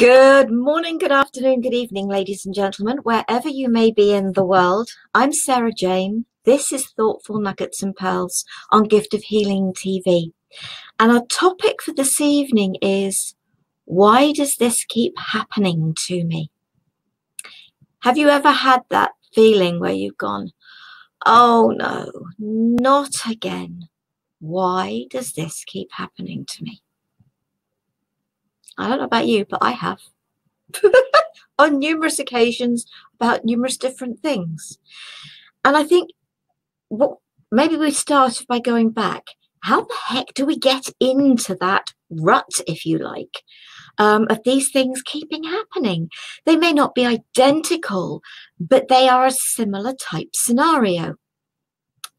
Good morning, good afternoon, good evening, ladies and gentlemen, wherever you may be in the world. I'm Sara Jane. This is Thoughtful Nuggets and Pearls on Gift of Healing TV. And our topic for this evening is, why does this keep happening to me? Have you ever had that feeling where you've gone, oh no, not again. Why does this keep happening to me? I don't know about you, but I have. On numerous occasions about numerous different things. And I think maybe we start by going back. How the heck do we get into that rut, if you like, of these things keeping happening? They may not be identical, but they are a similar type scenario.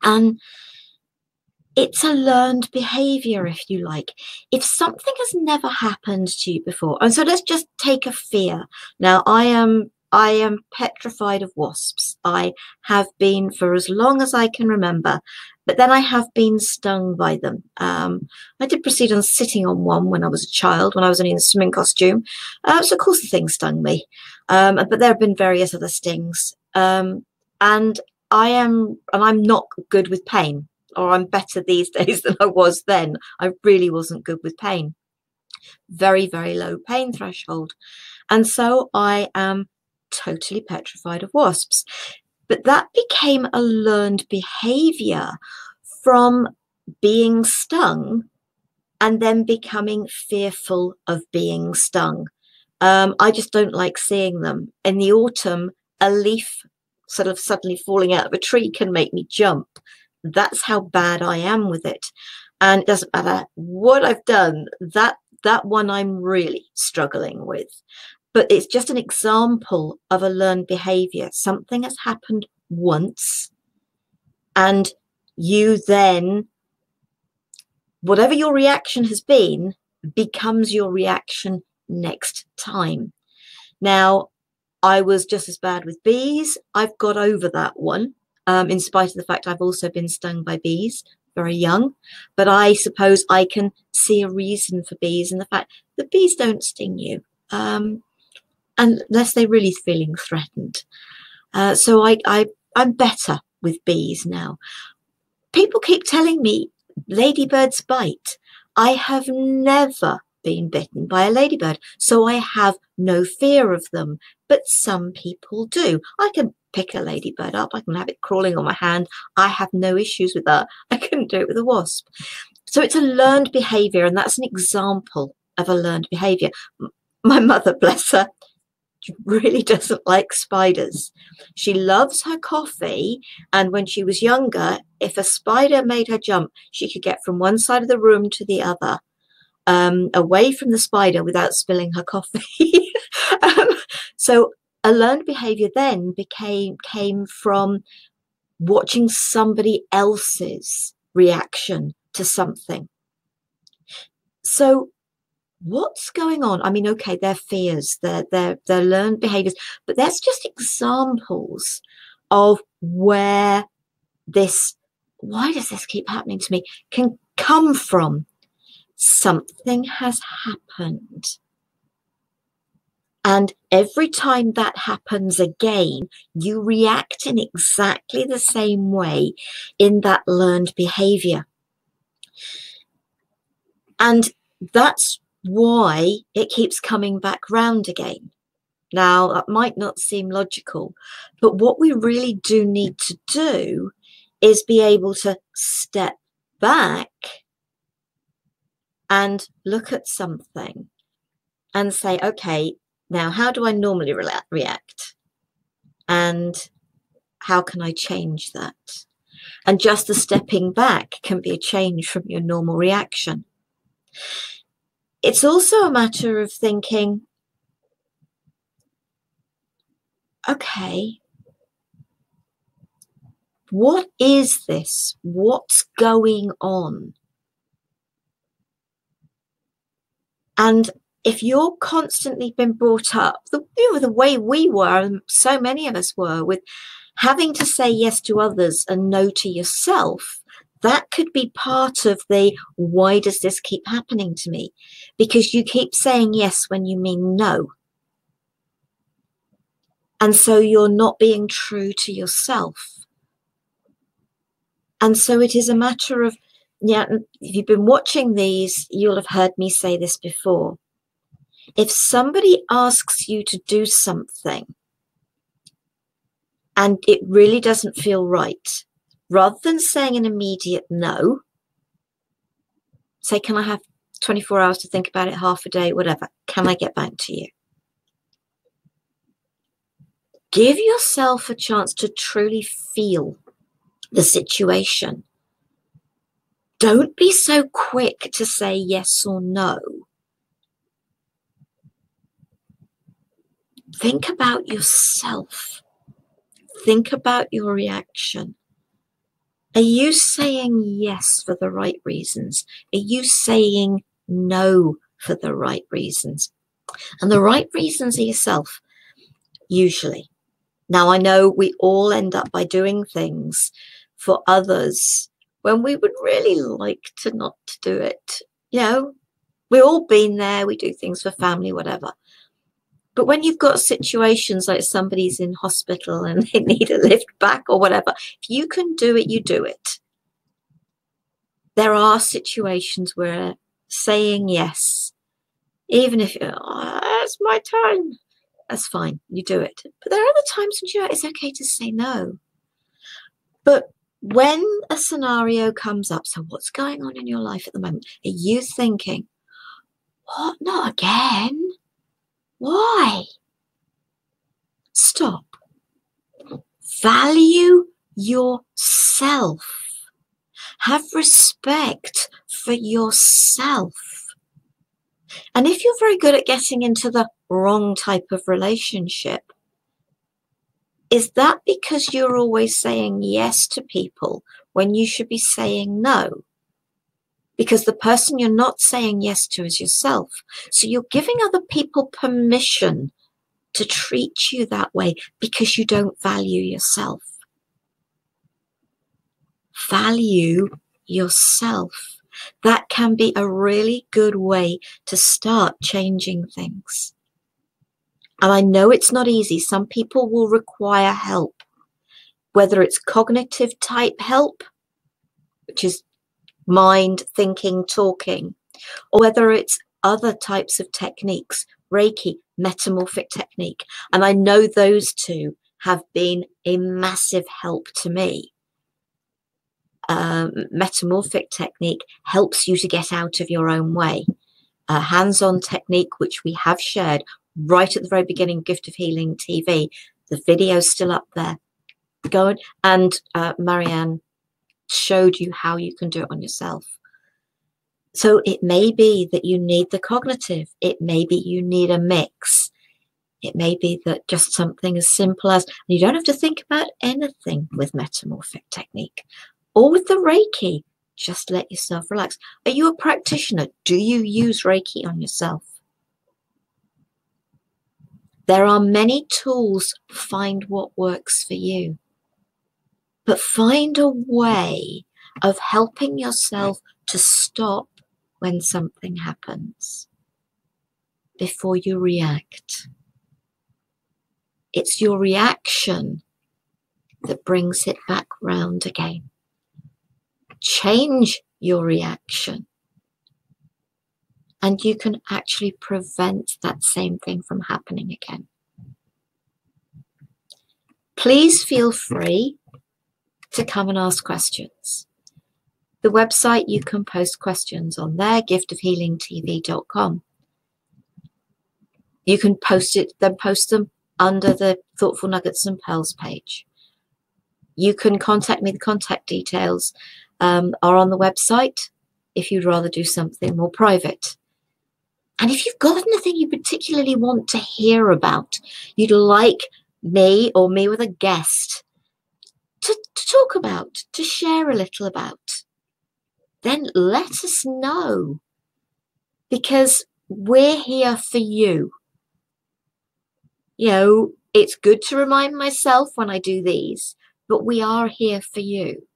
And it's a learned behavior, if you like. If something has never happened to you before, and so let's just take a fear. Now, I am petrified of wasps. I have been for as long as I can remember, but then I have been stung by them. I did proceed on sitting on one when I was a child, when I was only in a swimming costume. So of course the thing stung me. But there have been various other stings. And I'm not good with pain. Or I'm better these days than I was then. I really wasn't good with pain. Very, very low pain threshold. And so I am totally petrified of wasps. But that became a learned behavior from being stung and then becoming fearful of being stung. I just don't like seeing them. In the autumn, a leaf sort of suddenly falling out of a tree can make me jump. That's how bad I am with it. And it doesn't matter what I've done, that one I'm really struggling with. But it's just an example of a learned behavior. Something has happened once, and you then, whatever your reaction has been, becomes your reaction next time. Now, I was just as bad with bees. I've got over that one. In spite of the fact I've also been stung by bees very young. But I suppose I can see a reason for bees in the fact that bees don't sting you unless they're really feeling threatened. So I'm better with bees now. People keep telling me ladybirds bite. I have never been bitten by a ladybird, so I have no fear of them. But some people do. I can pick a ladybird up. I can have it crawling on my hand. I have no issues with that. I couldn't do it with a wasp. So it's a learned behavior, and that's an example of a learned behavior. My mother, bless her, really doesn't like spiders. She loves her coffee, and when she was younger, if a spider made her jump, she could get from one side of the room to the other, away from the spider without spilling her coffee. So a learned behavior then came from watching somebody else's reaction to something. So what's going on? I mean, okay, they're fears, they're learned behaviors, but that's just examples of where why does this keep happening to me, can come from. Something has happened. And every time that happens again, you react in exactly the same way in that learned behavior. And that's why it keeps coming back round again. Now, that might not seem logical, but what we really do need to do is be able to step back and look at something and say, okay, now how do I normally react? And how can I change that? And just the stepping back can be a change from your normal reaction. It's also a matter of thinking, okay, what is this? What's going on? And if you're constantly been brought up, the way we were, and so many of us were, with having to say yes to others and no to yourself, That could be part of the why does this keep happening to me? Because you keep saying yes when you mean no. And so you're not being true to yourself. And so it is a matter of, yeah, if you've been watching these, you'll have heard me say this before. If somebody asks you to do something and it really doesn't feel right, rather than saying an immediate no, say, can I have 24 hours to think about it, half a day, whatever, can I get back to you? Give yourself a chance to truly feel the situation. Don't be so quick to say yes or no. Think about yourself. Think about your reaction. Are you saying yes for the right reasons? Are you saying no for the right reasons? And the right reasons are yourself, usually. Now, I know we all end up by doing things for others when we would really like to not do it. You know, we've all been there. We do things for family, whatever. But when you've got situations like somebody's in hospital and they need a lift back or whatever, if you can do it, you do it. There are situations where saying yes, even if it's my time, that's fine, you do it. But there are other times when, you know, it's okay to say no. But when a scenario comes up, so what's going on in your life at the moment? Are you thinking, what, not again? Why? Stop. Value yourself. Have respect for yourself. And if you're very good at getting into the wrong type of relationship, is that because you're always saying yes to people when you should be saying no? Because the person you're not saying yes to is yourself. So you're giving other people permission to treat you that way because you don't value yourself. Value yourself. That can be a really good way to start changing things. And I know it's not easy. Some people will require help, whether it's cognitive type help, which is mind, thinking, talking, or whether it's other types of techniques, Reiki, metamorphic technique. And I know those two have been a massive help to me. Metamorphic technique helps you to get out of your own way. Hands-on technique, which we have shared right at the very beginning, Gift of Healing TV. The video's still up there. Go and Marianne showed you how you can do it on yourself. So it may be that you need the cognitive. It may be you need a mix. It may be that just something as simple as, you don't have to think about anything with metamorphic technique or with the Reiki. Just let yourself relax. Are you a practitioner? Do you use Reiki on yourself? There are many tools. Find what works for you. But find a way of helping yourself to stop when something happens before you react. It's your reaction that brings it back round again. Change your reaction, and you can actually prevent that same thing from happening again. Please feel free to come and ask questions. The website, you can post questions on there, giftofhealingtv.com. You can post them under the Thoughtful Nuggets and Pearls page. You can contact me. The contact details are on the website if you'd rather do something more private. And if you've got anything you particularly want to hear about, you'd like me or me with a guest to talk about, to share a little about, then let us know, because we're here for you. You know, it's good to remind myself when I do these, but we are here for you.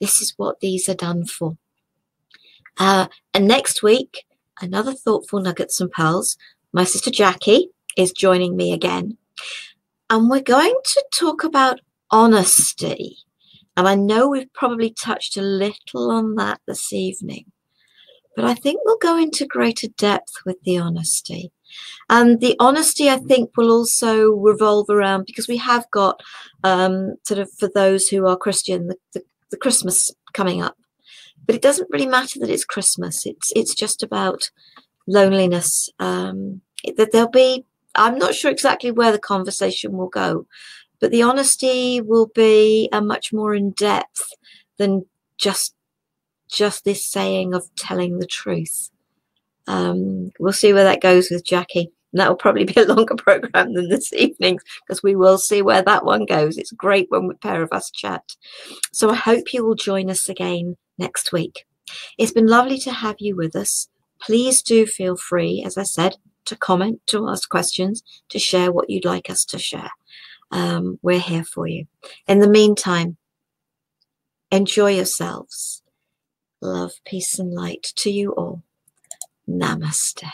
This is what these are done for. And next week, another Thoughtful Nuggets and Pearls. My sister Jackie is joining me again. And we're going to talk about honesty. And I know we've probably touched a little on that this evening, but I think we'll go into greater depth with the honesty. And the honesty, I think, will also revolve around, because we have got sort of, for those who are Christian, the Christmas coming up. But it doesn't really matter that it's Christmas. It's just about loneliness. That there'll be, I'm not sure exactly where the conversation will go, but the honesty will be much more in depth than just this saying of telling the truth. We'll see where that goes with Jackie. And that will probably be a longer program than this evening's, because we will see where that one goes. It's great when the pair of us chat. So I hope you will join us again next week. It's been lovely to have you with us. Please do feel free, as I said, to comment, to ask questions, to share what you'd like us to share. We're here for you. In the meantime, enjoy yourselves. Love, peace, and light to you all. Namaste.